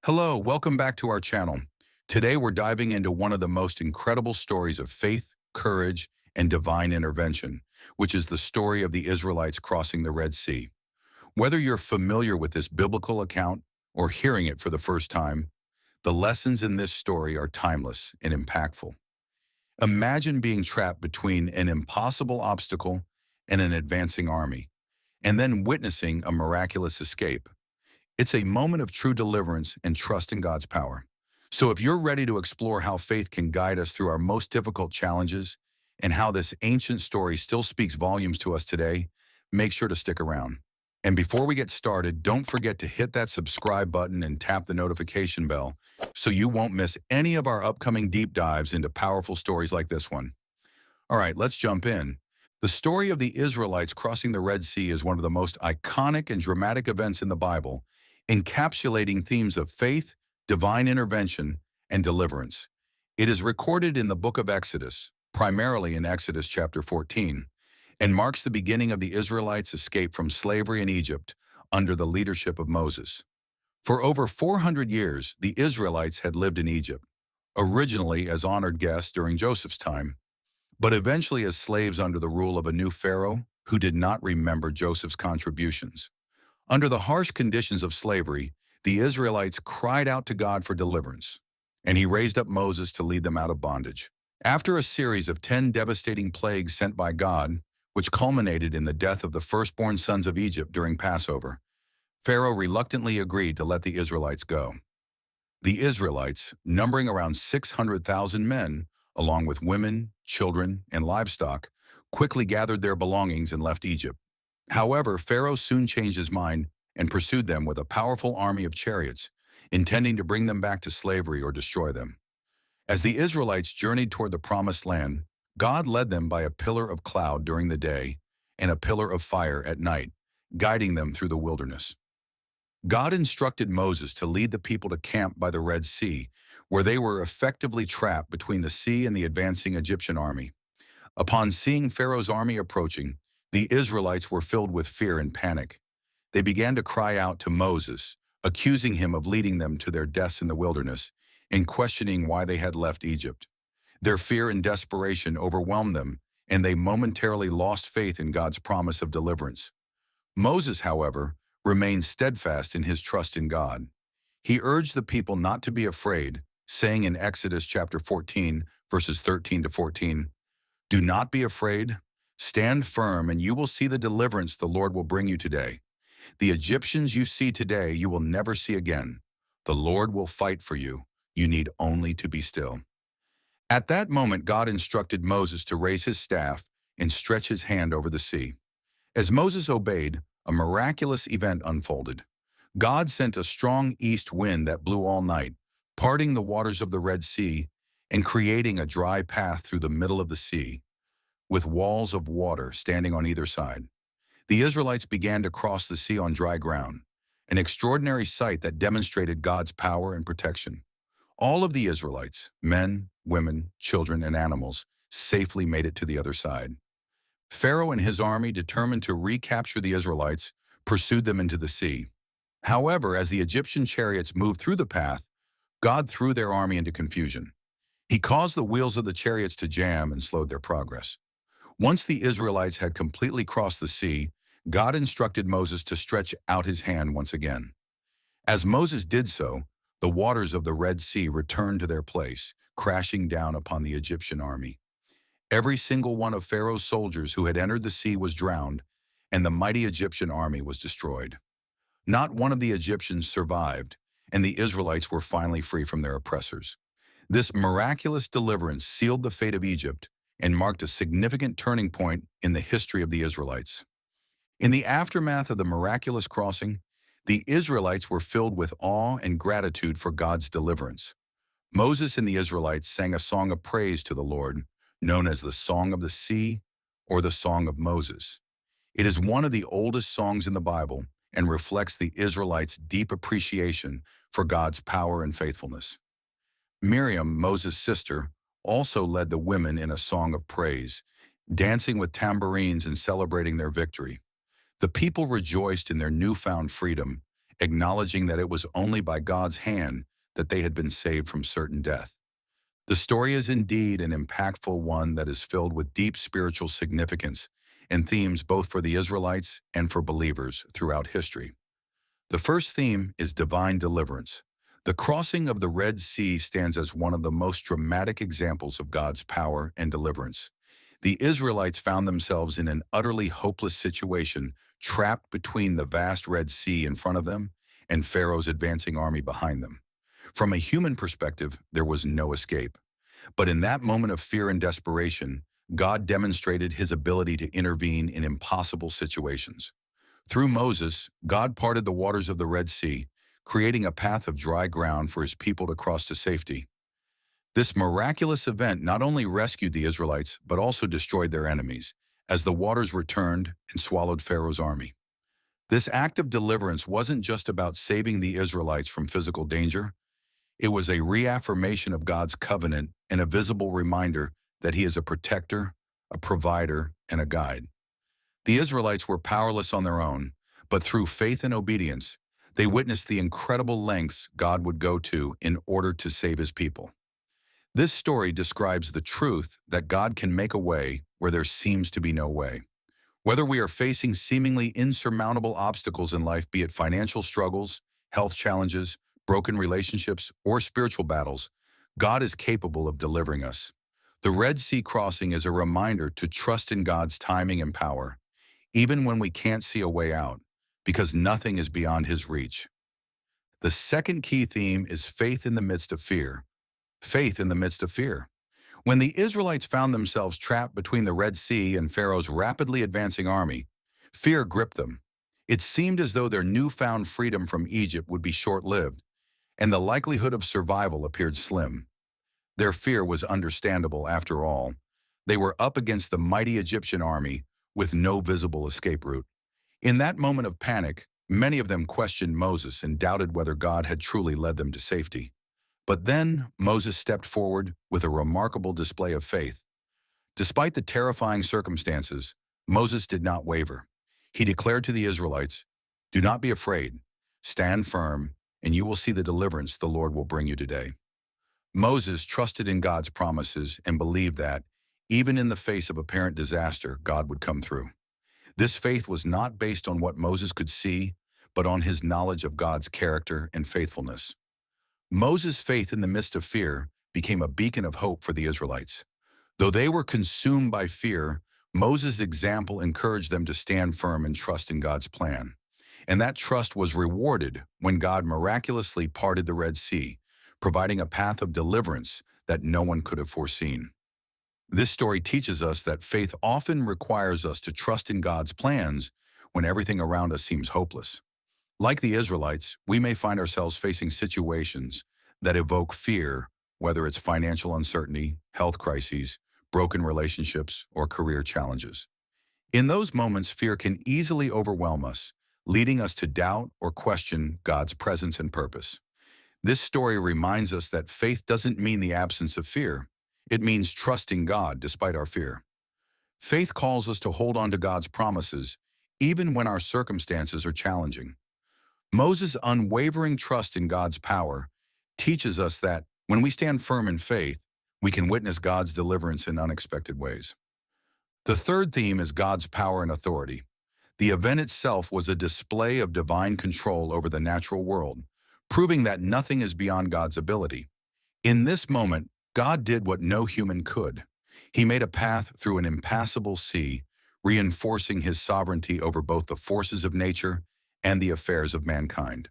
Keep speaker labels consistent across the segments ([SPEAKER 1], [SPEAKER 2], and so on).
[SPEAKER 1] Hello, welcome back to our channel. Today we're diving into one of the most incredible stories of faith, courage, and divine intervention, which is the story of the Israelites crossing the Red Sea. Whether you're familiar with this biblical account or hearing it for the first time, the lessons in this story are timeless and impactful. Imagine being trapped between an impossible obstacle and an advancing army, and then witnessing a miraculous escape. It's a moment of true deliverance and trust in God's power. So if you're ready to explore how faith can guide us through our most difficult challenges and how this ancient story still speaks volumes to us today, make sure to stick around. And before we get started, don't forget to hit that subscribe button and tap the notification bell so you won't miss any of our upcoming deep dives into powerful stories like this one. All right, let's jump in. The story of the Israelites crossing the Red Sea is one of the most iconic and dramatic events in the Bible, encapsulating themes of faith, divine intervention, and deliverance. It is recorded in the book of Exodus, primarily in Exodus chapter 14, and marks the beginning of the Israelites' escape from slavery in Egypt under the leadership of Moses. For over 400 years, the Israelites had lived in Egypt, originally as honored guests during Joseph's time, but eventually as slaves under the rule of a new Pharaoh who did not remember Joseph's contributions. Under the harsh conditions of slavery, the Israelites cried out to God for deliverance, and he raised up Moses to lead them out of bondage. After a series of 10 devastating plagues sent by God, which culminated in the death of the firstborn sons of Egypt during Passover, Pharaoh reluctantly agreed to let the Israelites go. The Israelites, numbering around 600,000 men, along with women, children, and livestock, quickly gathered their belongings and left Egypt. However, Pharaoh soon changed his mind and pursued them with a powerful army of chariots, intending to bring them back to slavery or destroy them. As the Israelites journeyed toward the promised land, God led them by a pillar of cloud during the day and a pillar of fire at night, guiding them through the wilderness. God instructed Moses to lead the people to camp by the Red Sea, where they were effectively trapped between the sea and the advancing Egyptian army. Upon seeing Pharaoh's army approaching, the Israelites were filled with fear and panic. They began to cry out to Moses, accusing him of leading them to their deaths in the wilderness and questioning why they had left Egypt. Their fear and desperation overwhelmed them, and they momentarily lost faith in God's promise of deliverance. Moses, however, remained steadfast in his trust in God. He urged the people not to be afraid, saying in Exodus chapter 14, verses 13 to 14, "Do not be afraid. Stand firm, and you will see the deliverance the Lord will bring you today. The Egyptians you see today you will never see again. The Lord will fight for you. You need only to be still." At that moment, God instructed Moses to raise his staff and stretch his hand over the sea. As Moses obeyed, a miraculous event unfolded. God sent a strong east wind that blew all night, parting the waters of the Red Sea and creating a dry path through the middle of the sea, with walls of water standing on either side. The Israelites began to cross the sea on dry ground, an extraordinary sight that demonstrated God's power and protection. All of the Israelites, men, women, children, and animals, safely made it to the other side. Pharaoh and his army, determined to recapture the Israelites, pursued them into the sea. However, as the Egyptian chariots moved through the path, God threw their army into confusion. He caused the wheels of the chariots to jam and slowed their progress. Once the Israelites had completely crossed the sea, God instructed Moses to stretch out his hand once again. As Moses did so, the waters of the Red Sea returned to their place, crashing down upon the Egyptian army. Every single one of Pharaoh's soldiers who had entered the sea was drowned, and the mighty Egyptian army was destroyed. Not one of the Egyptians survived, and the Israelites were finally free from their oppressors. This miraculous deliverance sealed the fate of Egypt and marked a significant turning point in the history of the Israelites. In the aftermath of the miraculous crossing, the Israelites were filled with awe and gratitude for God's deliverance. Moses and the Israelites sang a song of praise to the Lord, known as the Song of the Sea or the Song of Moses. It is one of the oldest songs in the Bible and reflects the Israelites' deep appreciation for God's power and faithfulness. Miriam, Moses' sister, also led the women in a song of praise, dancing with tambourines and celebrating their victory. The people rejoiced in their newfound freedom, acknowledging that it was only by God's hand that they had been saved from certain death. The story is indeed an impactful one that is filled with deep spiritual significance and themes both for the Israelites and for believers throughout history. The first theme is divine deliverance. The crossing of the Red Sea stands as one of the most dramatic examples of God's power and deliverance. The Israelites found themselves in an utterly hopeless situation, trapped between the vast Red Sea in front of them and Pharaoh's advancing army behind them. From a human perspective, there was no escape. But in that moment of fear and desperation, God demonstrated his ability to intervene in impossible situations. Through Moses, God parted the waters of the Red Sea, creating a path of dry ground for his people to cross to safety. This miraculous event not only rescued the Israelites, but also destroyed their enemies, as the waters returned and swallowed Pharaoh's army. This act of deliverance wasn't just about saving the Israelites from physical danger. It was a reaffirmation of God's covenant and a visible reminder that he is a protector, a provider, and a guide. The Israelites were powerless on their own, but through faith and obedience, they witnessed the incredible lengths God would go to in order to save his people. This story describes the truth that God can make a way where there seems to be no way. Whether we are facing seemingly insurmountable obstacles in life, be it financial struggles, health challenges, broken relationships, or spiritual battles, God is capable of delivering us. The Red Sea crossing is a reminder to trust in God's timing and power, even when we can't see a way out, because nothing is beyond his reach. The second key theme is faith in the midst of fear. Faith in the midst of fear. When the Israelites found themselves trapped between the Red Sea and Pharaoh's rapidly advancing army, fear gripped them. It seemed as though their newfound freedom from Egypt would be short-lived, and the likelihood of survival appeared slim. Their fear was understandable after all. They were up against the mighty Egyptian army with no visible escape route. In that moment of panic, many of them questioned Moses and doubted whether God had truly led them to safety. But then Moses stepped forward with a remarkable display of faith. Despite the terrifying circumstances, Moses did not waver. He declared to the Israelites, "Do not be afraid. Stand firm, and you will see the deliverance the Lord will bring you today." Moses trusted in God's promises and believed that, even in the face of apparent disaster, God would come through. This faith was not based on what Moses could see, but on his knowledge of God's character and faithfulness. Moses' faith in the midst of fear became a beacon of hope for the Israelites. Though they were consumed by fear, Moses' example encouraged them to stand firm and trust in God's plan. And that trust was rewarded when God miraculously parted the Red Sea, providing a path of deliverance that no one could have foreseen. This story teaches us that faith often requires us to trust in God's plans when everything around us seems hopeless. Like the Israelites, we may find ourselves facing situations that evoke fear, whether it's financial uncertainty, health crises, broken relationships, or career challenges. In those moments, fear can easily overwhelm us, leading us to doubt or question God's presence and purpose. This story reminds us that faith doesn't mean the absence of fear. It means trusting God despite our fear. Faith calls us to hold on to God's promises, even when our circumstances are challenging. Moses' unwavering trust in God's power teaches us that when we stand firm in faith, we can witness God's deliverance in unexpected ways. The third theme is God's power and authority. The event itself was a display of divine control over the natural world, proving that nothing is beyond God's ability. In this moment, God did what no human could. He made a path through an impassable sea, reinforcing his sovereignty over both the forces of nature and the affairs of mankind.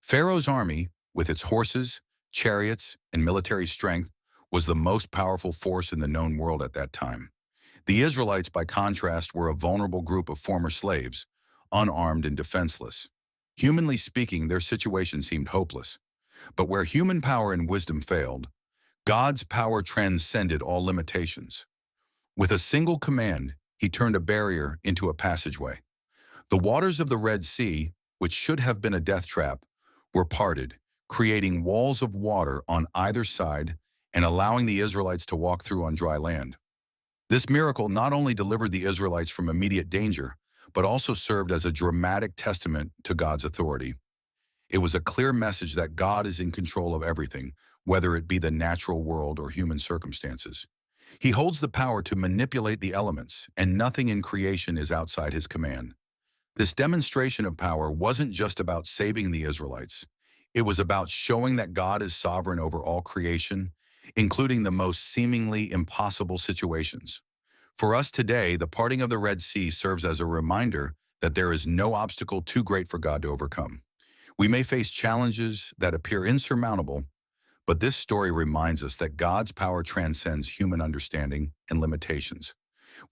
[SPEAKER 1] Pharaoh's army, with its horses, chariots, and military strength, was the most powerful force in the known world at that time. The Israelites, by contrast, were a vulnerable group of former slaves, unarmed and defenseless. Humanly speaking, their situation seemed hopeless. But where human power and wisdom failed, God's power transcended all limitations. With a single command, he turned a barrier into a passageway. The waters of the Red Sea, which should have been a death trap, were parted, creating walls of water on either side and allowing the Israelites to walk through on dry land. This miracle not only delivered the Israelites from immediate danger, but also served as a dramatic testament to God's authority. It was a clear message that God is in control of everything, whether it be the natural world or human circumstances. He holds the power to manipulate the elements, and nothing in creation is outside his command. This demonstration of power wasn't just about saving the Israelites. It was about showing that God is sovereign over all creation, including the most seemingly impossible situations. For us today, the parting of the Red Sea serves as a reminder that there is no obstacle too great for God to overcome. We may face challenges that appear insurmountable, but this story reminds us that God's power transcends human understanding and limitations.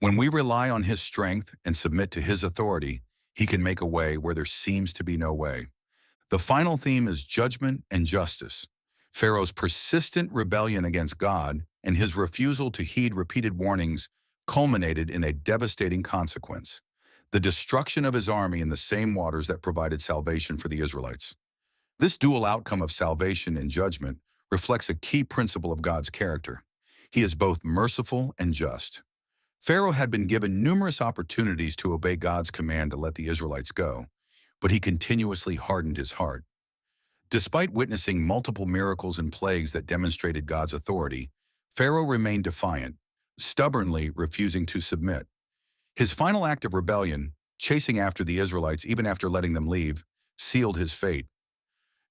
[SPEAKER 1] When we rely on his strength and submit to his authority, he can make a way where there seems to be no way. The final theme is judgment and justice. Pharaoh's persistent rebellion against God and his refusal to heed repeated warnings culminated in a devastating consequence: the destruction of his army in the same waters that provided salvation for the Israelites. This dual outcome of salvation and judgment reflects a key principle of God's character. He is both merciful and just. Pharaoh had been given numerous opportunities to obey God's command to let the Israelites go, but he continuously hardened his heart. Despite witnessing multiple miracles and plagues that demonstrated God's authority, Pharaoh remained defiant, stubbornly refusing to submit. His final act of rebellion, chasing after the Israelites even after letting them leave, sealed his fate.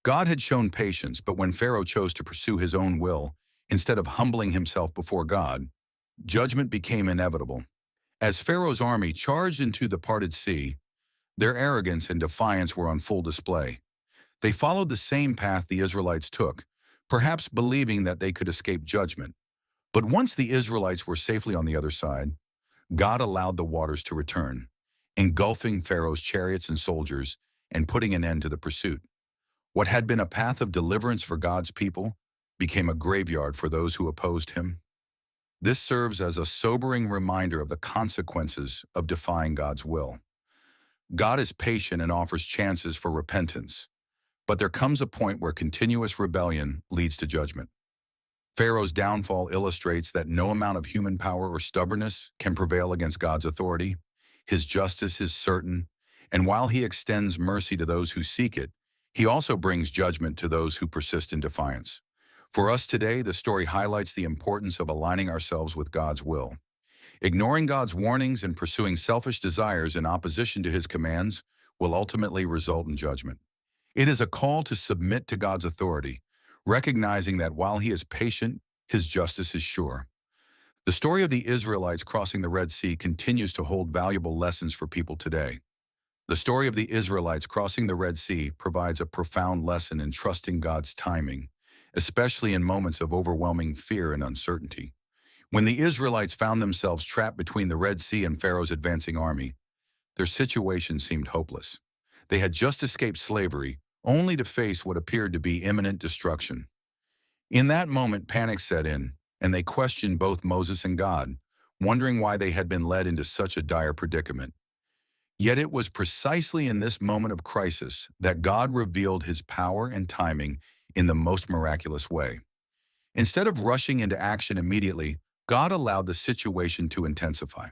[SPEAKER 1] God had shown patience, but when Pharaoh chose to pursue his own will, instead of humbling himself before God, judgment became inevitable. As Pharaoh's army charged into the parted sea, their arrogance and defiance were on full display. They followed the same path the Israelites took, perhaps believing that they could escape judgment. But once the Israelites were safely on the other side, God allowed the waters to return, engulfing Pharaoh's chariots and soldiers and putting an end to the pursuit. What had been a path of deliverance for God's people became a graveyard for those who opposed him. This serves as a sobering reminder of the consequences of defying God's will. God is patient and offers chances for repentance, but there comes a point where continuous rebellion leads to judgment. Pharaoh's downfall illustrates that no amount of human power or stubbornness can prevail against God's authority. His justice is certain, and while he extends mercy to those who seek it, he also brings judgment to those who persist in defiance. For us today, the story highlights the importance of aligning ourselves with God's will. Ignoring God's warnings and pursuing selfish desires in opposition to his commands will ultimately result in judgment. It is a call to submit to God's authority, recognizing that while he is patient, his justice is sure. The story of the Israelites crossing the Red Sea continues to hold valuable lessons for people today. The story of the Israelites crossing the Red Sea provides a profound lesson in trusting God's timing, especially in moments of overwhelming fear and uncertainty. When the Israelites found themselves trapped between the Red Sea and Pharaoh's advancing army, their situation seemed hopeless. They had just escaped slavery, only to face what appeared to be imminent destruction. In that moment, panic set in, and they questioned both Moses and God, wondering why they had been led into such a dire predicament. Yet it was precisely in this moment of crisis that God revealed his power and timing in the most miraculous way. Instead of rushing into action immediately, God allowed the situation to intensify.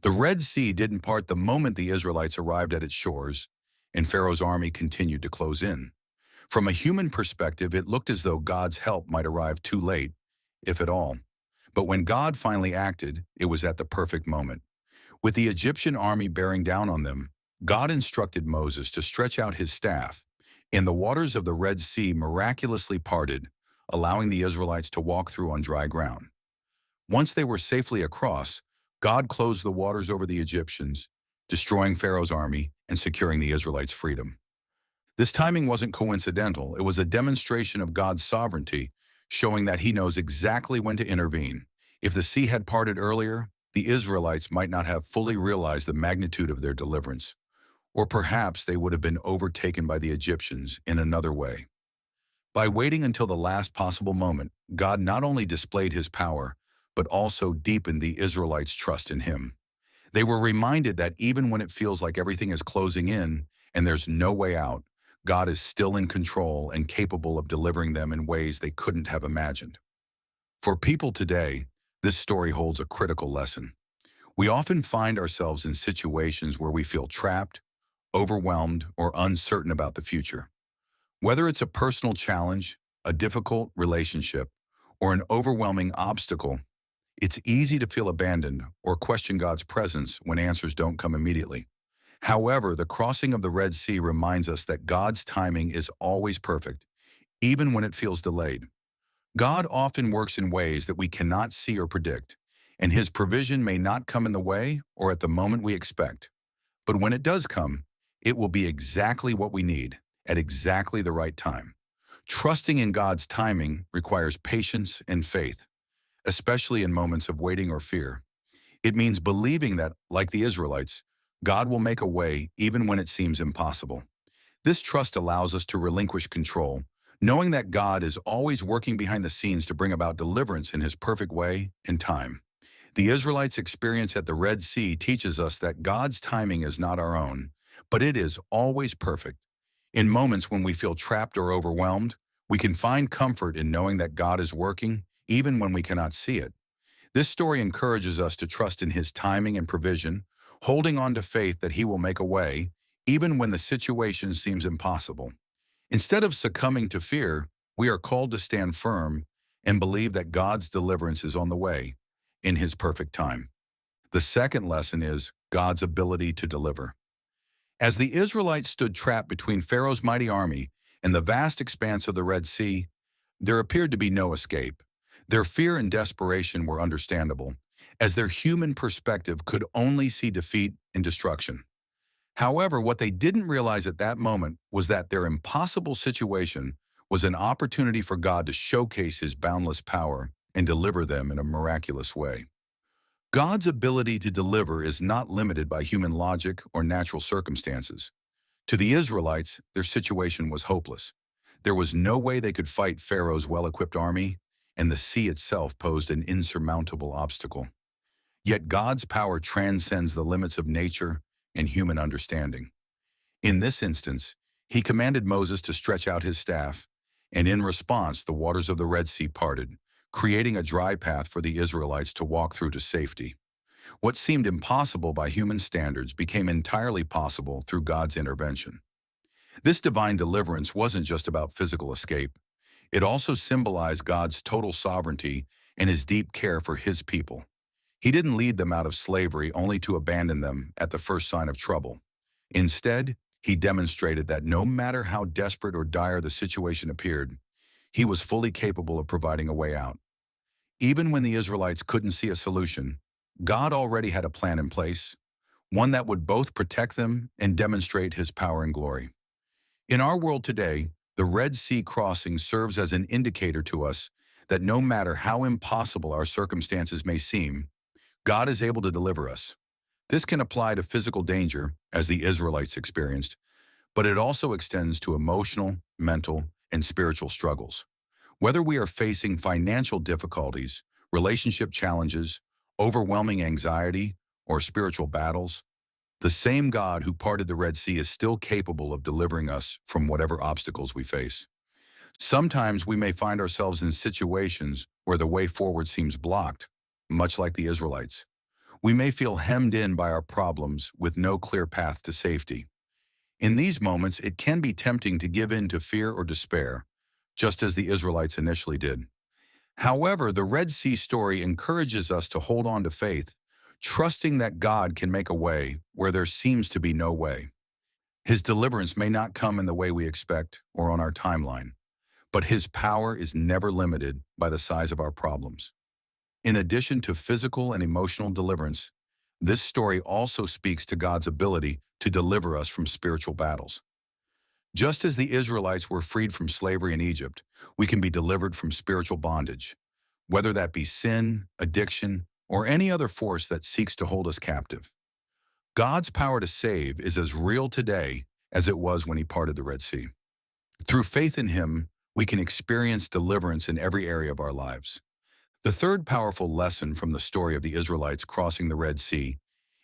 [SPEAKER 1] The Red Sea didn't part the moment the Israelites arrived at its shores, and Pharaoh's army continued to close in. From a human perspective, it looked as though God's help might arrive too late, if at all. But when God finally acted, it was at the perfect moment. With the Egyptian army bearing down on them, God instructed Moses to stretch out his staff, and the waters of the Red Sea miraculously parted, allowing the Israelites to walk through on dry ground. Once they were safely across, God closed the waters over the Egyptians, destroying Pharaoh's army and securing the Israelites' freedom. This timing wasn't coincidental. It was a demonstration of God's sovereignty, showing that he knows exactly when to intervene. If the sea had parted earlier, the Israelites might not have fully realized the magnitude of their deliverance, or perhaps they would have been overtaken by the Egyptians in another way. By waiting until the last possible moment, God not only displayed his power, but also deepened the Israelites' trust in him. They were reminded that even when it feels like everything is closing in and there's no way out, God is still in control and capable of delivering them in ways they couldn't have imagined. For people today, this story holds a critical lesson. We often find ourselves in situations where we feel trapped, overwhelmed, or uncertain about the future. Whether it's a personal challenge, a difficult relationship, or an overwhelming obstacle, it's easy to feel abandoned or question God's presence when answers don't come immediately. However, the crossing of the Red Sea reminds us that God's timing is always perfect, even when it feels delayed. God often works in ways that we cannot see or predict, and his provision may not come in the way or at the moment we expect. But when it does come, it will be exactly what we need at exactly the right time. Trusting in God's timing requires patience and faith, especially in moments of waiting or fear. It means believing that, like the Israelites, God will make a way even when it seems impossible. This trust allows us to relinquish control, knowing that God is always working behind the scenes to bring about deliverance in his perfect way and time. The Israelites' experience at the Red Sea teaches us that God's timing is not our own, but it is always perfect. In moments when we feel trapped or overwhelmed, we can find comfort in knowing that God is working, even when we cannot see it. This story encourages us to trust in his timing and provision, holding on to faith that he will make a way, even when the situation seems impossible. Instead of succumbing to fear, we are called to stand firm and believe that God's deliverance is on the way in his perfect time. The second lesson is God's ability to deliver. As the Israelites stood trapped between Pharaoh's mighty army and the vast expanse of the Red Sea, there appeared to be no escape. Their fear and desperation were understandable, as their human perspective could only see defeat and destruction. However, what they didn't realize at that moment was that their impossible situation was an opportunity for God to showcase his boundless power and deliver them in a miraculous way. God's ability to deliver is not limited by human logic or natural circumstances. To the Israelites, their situation was hopeless. There was no way they could fight Pharaoh's well-equipped army, and the sea itself posed an insurmountable obstacle. Yet God's power transcends the limits of nature and human understanding. In this instance, he commanded Moses to stretch out his staff, and in response, the waters of the Red Sea parted, creating a dry path for the Israelites to walk through to safety. What seemed impossible by human standards became entirely possible through God's intervention. This divine deliverance wasn't just about physical escape. It also symbolized God's total sovereignty and his deep care for his people. He didn't lead them out of slavery only to abandon them at the first sign of trouble. Instead, he demonstrated that no matter how desperate or dire the situation appeared, he was fully capable of providing a way out. Even when the Israelites couldn't see a solution, God already had a plan in place, one that would both protect them and demonstrate his power and glory. In our world today, the Red Sea crossing serves as an indicator to us that no matter how impossible our circumstances may seem, God is able to deliver us. This can apply to physical danger, as the Israelites experienced, but it also extends to emotional, mental, and spiritual struggles. Whether we are facing financial difficulties, relationship challenges, overwhelming anxiety, or spiritual battles, the same God who parted the Red Sea is still capable of delivering us from whatever obstacles we face. Sometimes we may find ourselves in situations where the way forward seems blocked, much like the Israelites. We may feel hemmed in by our problems with no clear path to safety. In these moments, it can be tempting to give in to fear or despair, just as the Israelites initially did. However, the Red Sea story encourages us to hold on to faith, trusting that God can make a way where there seems to be no way. His deliverance may not come in the way we expect or on our timeline, but his power is never limited by the size of our problems. In addition to physical and emotional deliverance, this story also speaks to God's ability to deliver us from spiritual battles. Just as the Israelites were freed from slavery in Egypt, we can be delivered from spiritual bondage, whether that be sin, addiction, or any other force that seeks to hold us captive. God's power to save is as real today as it was when he parted the Red Sea. Through faith in him, we can experience deliverance in every area of our lives. The third powerful lesson from the story of the Israelites crossing the Red Sea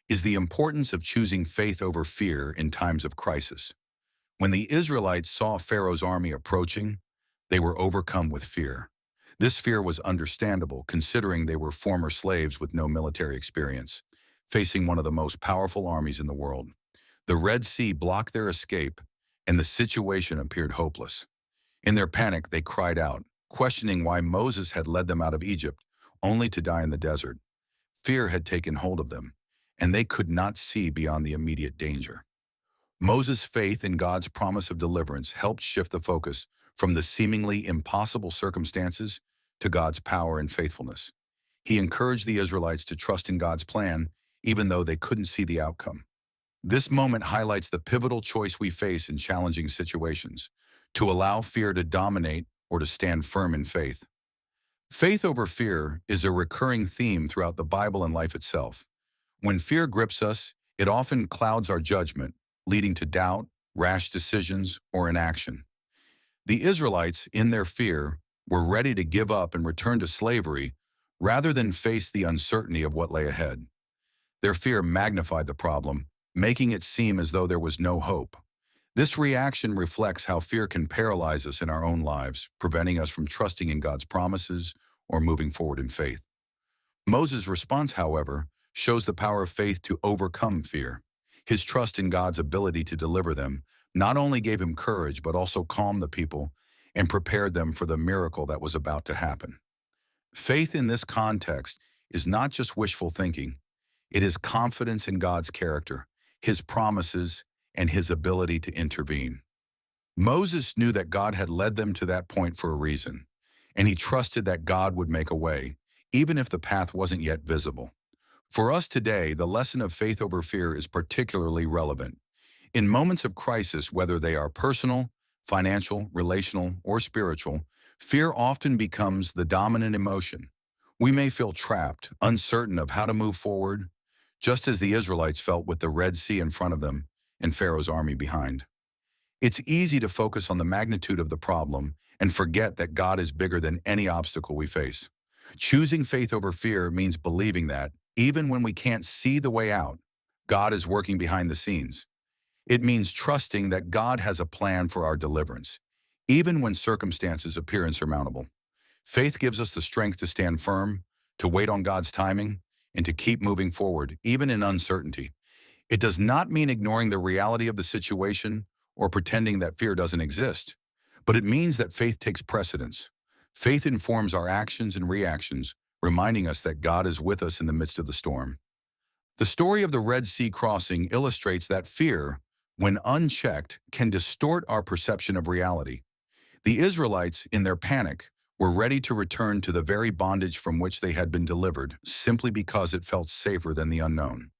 [SPEAKER 1] is the importance of choosing faith over fear in times of crisis. When the Israelites saw Pharaoh's army approaching, they were overcome with fear. This fear was understandable considering they were former slaves with no military experience, facing one of the most powerful armies in the world. The Red Sea blocked their escape, and the situation appeared hopeless. In their panic, they cried out, questioning why Moses had led them out of Egypt, only to die in the desert. Fear had taken hold of them, and they could not see beyond the immediate danger. Moses' faith in God's promise of deliverance helped shift the focus from the seemingly impossible circumstances to God's power and faithfulness. He encouraged the Israelites to trust in God's plan, even though they couldn't see the outcome. This moment highlights the pivotal choice we face in challenging situations: to allow fear to dominate or to stand firm in faith. Faith over fear is a recurring theme throughout the Bible and life itself. When fear grips us, it often clouds our judgment, leading to doubt, rash decisions, or inaction. The Israelites, in their fear, were ready to give up and return to slavery rather than face the uncertainty of what lay ahead. Their fear magnified the problem, making it seem as though there was no hope. This reaction reflects how fear can paralyze us in our own lives, preventing us from trusting in God's promises or moving forward in faith. Moses' response, however, shows the power of faith to overcome fear. His trust in God's ability to deliver them not only gave him courage, but also calmed the people and prepared them for the miracle that was about to happen. Faith in this context is not just wishful thinking. It is confidence in God's character, his promises, and his ability to intervene. Moses knew that God had led them to that point for a reason, and he trusted that God would make a way, even if the path wasn't yet visible. For us today, the lesson of faith over fear is particularly relevant. In moments of crisis, whether they are personal, financial, relational, or spiritual, fear often becomes the dominant emotion. We may feel trapped, uncertain of how to move forward, just as the Israelites felt with the Red Sea in front of them and Pharaoh's army behind. It's easy to focus on the magnitude of the problem and forget that God is bigger than any obstacle we face. Choosing faith over fear means believing that, even when we can't see the way out, God is working behind the scenes. It means trusting that God has a plan for our deliverance, even when circumstances appear insurmountable. Faith gives us the strength to stand firm, to wait on God's timing, and to keep moving forward, even in uncertainty. It does not mean ignoring the reality of the situation or pretending that fear doesn't exist, but it means that faith takes precedence. Faith informs our actions and reactions, reminding us that God is with us in the midst of the storm. The story of the Red Sea crossing illustrates that fear, when unchecked, can distort our perception of reality. The Israelites, in their panic, were ready to return to the very bondage from which they had been delivered, simply because it felt safer than the unknown.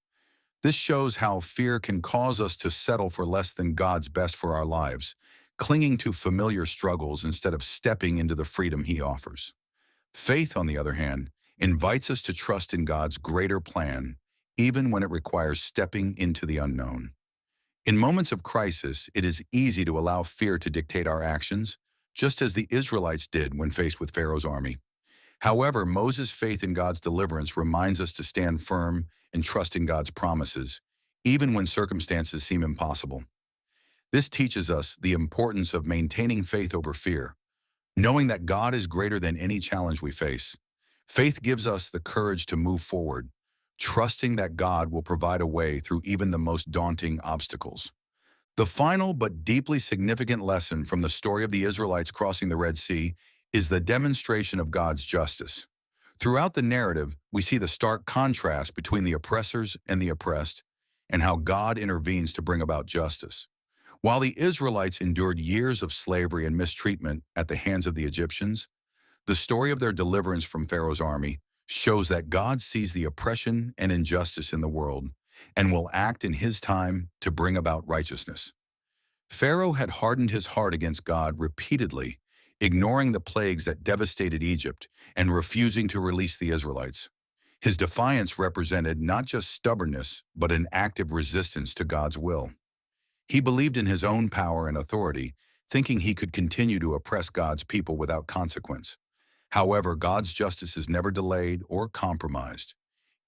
[SPEAKER 1] This shows how fear can cause us to settle for less than God's best for our lives, clinging to familiar struggles instead of stepping into the freedom He offers. Faith, on the other hand, invites us to trust in God's greater plan, even when it requires stepping into the unknown. In moments of crisis, it is easy to allow fear to dictate our actions, just as the Israelites did when faced with Pharaoh's army. However, Moses' faith in God's deliverance reminds us to stand firm and trust in God's promises, even when circumstances seem impossible. This teaches us the importance of maintaining faith over fear, knowing that God is greater than any challenge we face. Faith gives us the courage to move forward, trusting that God will provide a way through even the most daunting obstacles. The final but deeply significant lesson from the story of the Israelites crossing the Red Sea is the demonstration of God's justice. Throughout the narrative, we see the stark contrast between the oppressors and the oppressed, and how God intervenes to bring about justice. While the Israelites endured years of slavery and mistreatment at the hands of the Egyptians, the story of their deliverance from Pharaoh's army shows that God sees the oppression and injustice in the world and will act in His time to bring about righteousness. Pharaoh had hardened his heart against God repeatedly, ignoring the plagues that devastated Egypt and refusing to release the Israelites. His defiance represented not just stubbornness, but an active resistance to God's will. He believed in his own power and authority, thinking he could continue to oppress God's people without consequence. However, God's justice is never delayed or compromised.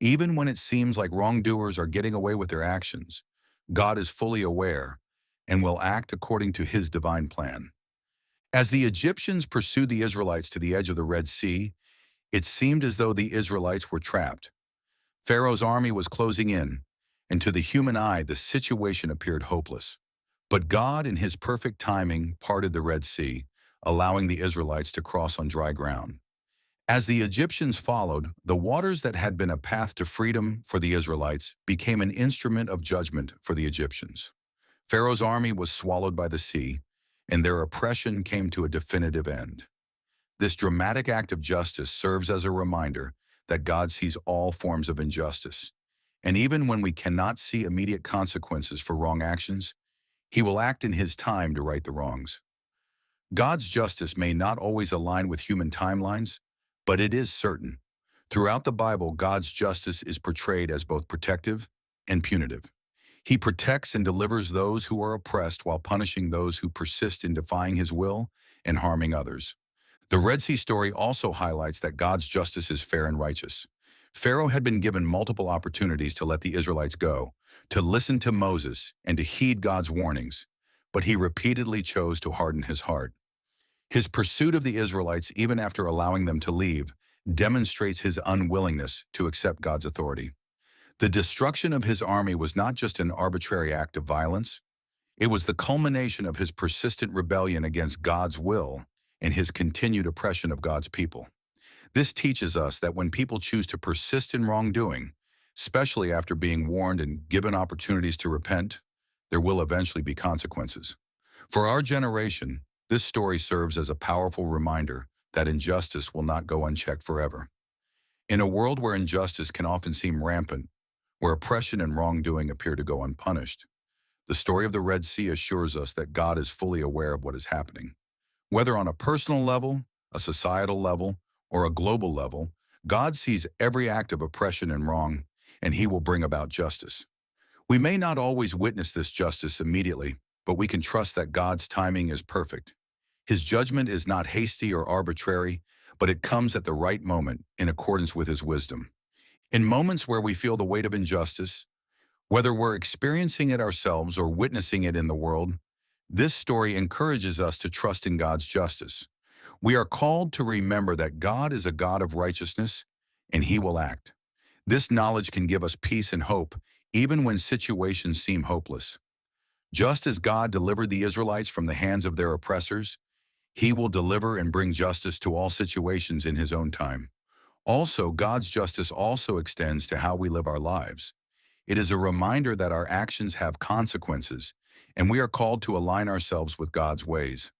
[SPEAKER 1] Even when it seems like wrongdoers are getting away with their actions, God is fully aware and will act according to His divine plan. As the Egyptians pursued the Israelites to the edge of the Red Sea, it seemed as though the Israelites were trapped. Pharaoh's army was closing in, and to the human eye, the situation appeared hopeless. But God, in his perfect timing, parted the Red Sea, allowing the Israelites to cross on dry ground. As the Egyptians followed, the waters that had been a path to freedom for the Israelites became an instrument of judgment for the Egyptians. Pharaoh's army was swallowed by the sea, and their oppression came to a definitive end. This dramatic act of justice serves as a reminder that God sees all forms of injustice. And even when we cannot see immediate consequences for wrong actions, he will act in his time to right the wrongs. God's justice may not always align with human timelines, but it is certain. Throughout the Bible, God's justice is portrayed as both protective and punitive. He protects and delivers those who are oppressed while punishing those who persist in defying his will and harming others. The Red Sea story also highlights that God's justice is fair and righteous. Pharaoh had been given multiple opportunities to let the Israelites go, to listen to Moses, and to heed God's warnings, but he repeatedly chose to harden his heart. His pursuit of the Israelites, even after allowing them to leave, demonstrates his unwillingness to accept God's authority. The destruction of his army was not just an arbitrary act of violence, it was the culmination of his persistent rebellion against God's will and his continued oppression of God's people. This teaches us that when people choose to persist in wrongdoing, especially after being warned and given opportunities to repent, there will eventually be consequences. For our generation, this story serves as a powerful reminder that injustice will not go unchecked forever. In a world where injustice can often seem rampant, where oppression and wrongdoing appear to go unpunished, the story of the Red Sea assures us that God is fully aware of what is happening. Whether on a personal level, a societal level, or a global level, God sees every act of oppression and wrong, and he will bring about justice. We may not always witness this justice immediately, but we can trust that God's timing is perfect. His judgment is not hasty or arbitrary, but it comes at the right moment in accordance with his wisdom. In moments where we feel the weight of injustice, whether we're experiencing it ourselves or witnessing it in the world, this story encourages us to trust in God's justice. We are called to remember that God is a God of righteousness, and he will act. This knowledge can give us peace and hope, even when situations seem hopeless. Just as God delivered the Israelites from the hands of their oppressors, he will deliver and bring justice to all situations in his own time. Also, God's justice also extends to how we live our lives. It is a reminder that our actions have consequences, and we are called to align ourselves with God's ways.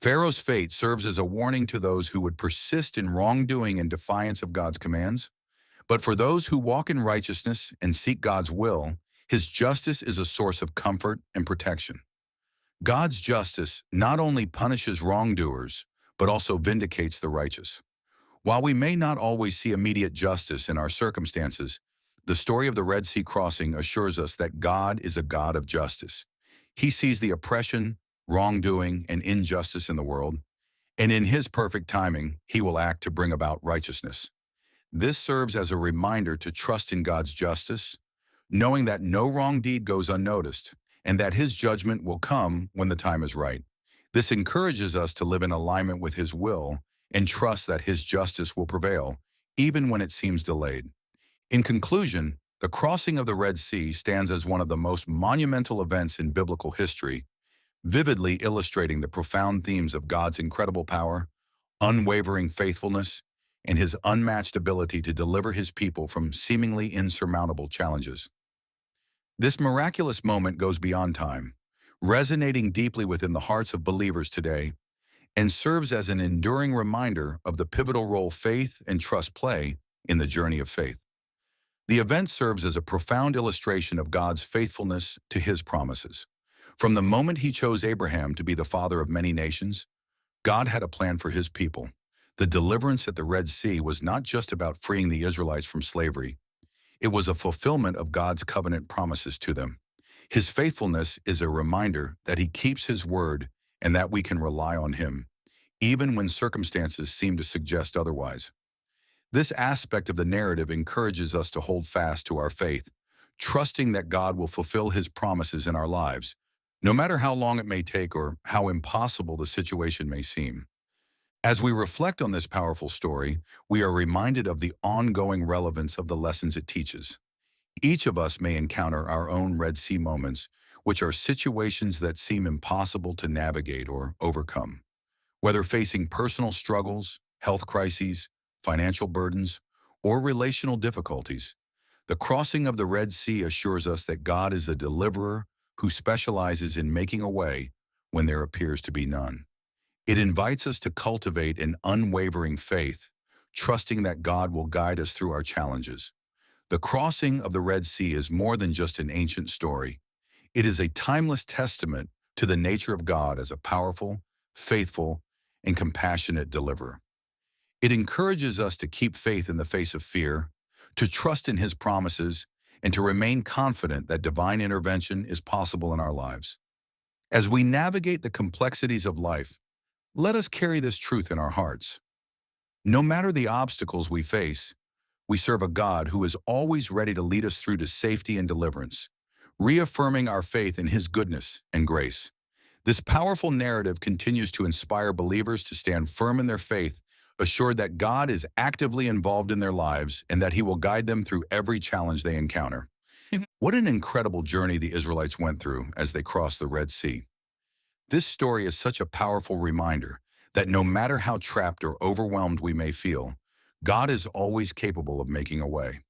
[SPEAKER 1] Pharaoh's fate serves as a warning to those who would persist in wrongdoing in defiance of God's commands. But for those who walk in righteousness and seek God's will, his justice is a source of comfort and protection. God's justice not only punishes wrongdoers, but also vindicates the righteous. While we may not always see immediate justice in our circumstances, the story of the Red Sea crossing assures us that God is a God of justice. He sees the oppression, wrongdoing, and injustice in the world, and in his perfect timing, he will act to bring about righteousness. This serves as a reminder to trust in God's justice, knowing that no wrong deed goes unnoticed, and that his judgment will come when the time is right. This encourages us to live in alignment with his will and trust that his justice will prevail, even when it seems delayed. In conclusion, the crossing of the Red Sea stands as one of the most monumental events in biblical history, vividly illustrating the profound themes of God's incredible power, unwavering faithfulness, and his unmatched ability to deliver his people from seemingly insurmountable challenges. This miraculous moment goes beyond time, resonating deeply within the hearts of believers today, and serves as an enduring reminder of the pivotal role faith and trust play in the journey of faith. The event serves as a profound illustration of God's faithfulness to his promises. From the moment he chose Abraham to be the father of many nations, God had a plan for his people. The deliverance at the Red Sea was not just about freeing the Israelites from slavery. It was a fulfillment of God's covenant promises to them. His faithfulness is a reminder that he keeps his word and that we can rely on him, even when circumstances seem to suggest otherwise. This aspect of the narrative encourages us to hold fast to our faith, trusting that God will fulfill his promises in our lives, no matter how long it may take or how impossible the situation may seem. As we reflect on this powerful story, we are reminded of the ongoing relevance of the lessons it teaches. Each of us may encounter our own Red Sea moments which are situations that seem impossible to navigate or overcome. Whether facing personal struggles, health crises, financial burdens, or relational difficulties, the crossing of the Red Sea assures us that God is a deliverer who specializes in making a way when there appears to be none. It invites us to cultivate an unwavering faith, trusting that God will guide us through our challenges. The crossing of the Red Sea is more than just an ancient story. It is a timeless testament to the nature of God as a powerful, faithful, and compassionate deliverer. It encourages us to keep faith in the face of fear, to trust in His promises, and to remain confident that divine intervention is possible in our lives. As we navigate the complexities of life, let us carry this truth in our hearts. No matter the obstacles we face, we serve a God who is always ready to lead us through to safety and deliverance, reaffirming our faith in His goodness and grace. This powerful narrative continues to inspire believers to stand firm in their faith, assured that God is actively involved in their lives and that He will guide them through every challenge they encounter. What an incredible journey the Israelites went through as they crossed the Red Sea. This story is such a powerful reminder that no matter how trapped or overwhelmed we may feel, God is always capable of making a way.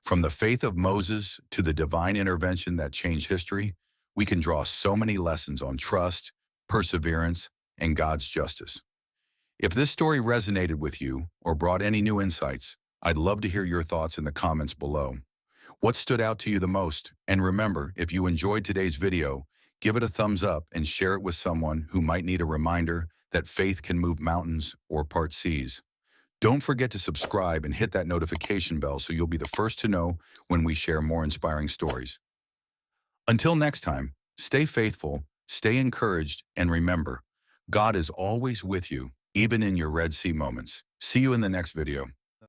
[SPEAKER 1] From the faith of Moses to the divine intervention that changed history, we can draw so many lessons on trust, perseverance, and God's justice. If this story resonated with you or brought any new insights, I'd love to hear your thoughts in the comments below. What stood out to you the most? And remember, if you enjoyed today's video, give it a thumbs up and share it with someone who might need a reminder that faith can move mountains or part seas. Don't forget to subscribe and hit that notification bell so you'll be the first to know when we share more inspiring stories. Until next time, stay faithful, stay encouraged, and remember, God is always with you, even in your Red Sea moments. See you in the next video.